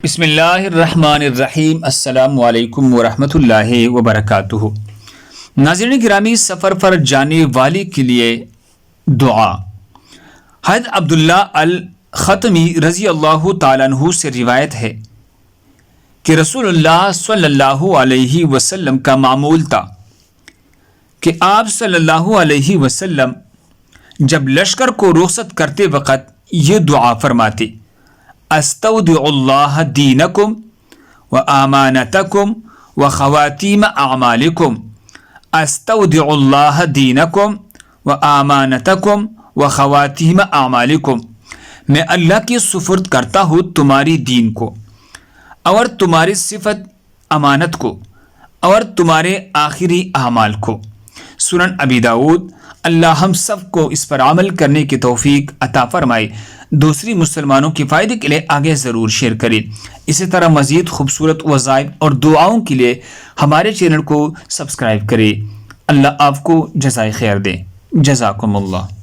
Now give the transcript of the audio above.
بسم اللہ الرحمن الرحیم۔ السلام علیکم ورحمۃ اللہ وبرکاتہ۔ ناظرین گرامی، سفر پر جانے والے کے لیے دعا۔ حضرت عبداللہ الختمی رضی اللہ تعالیٰ عنہ سے روایت ہے کہ رسول اللہ صلی اللہ علیہ وسلم کا معمول تھا کہ آپ صلی اللہ علیہ وسلم جب لشکر کو رخصت کرتے وقت یہ دعا فرماتے: استودع اللہ دینکم و امانتکم و خواتیم اعمالکم، استودع اللہ دینکم و امانتکم و خواتیم اعمالکم، میں اللہ کی سپرد کرتا ہوں تمہاری دین کو اور تمہاری صفت امانت کو اور تمہارے آخری اعمال کو۔ سنن ابی داؤد۔ اللہ ہم سب کو اس پر عمل کرنے کی توفیق عطا فرمائے۔ دوسری مسلمانوں کے فائدے کے لیے آگے ضرور شیئر کریں۔ اسی طرح مزید خوبصورت وظائف اور دعاؤں کے لیے ہمارے چینل کو سبسکرائب کریں۔ اللہ آپ کو جزائے خیر دے۔ جزاکم اللہ۔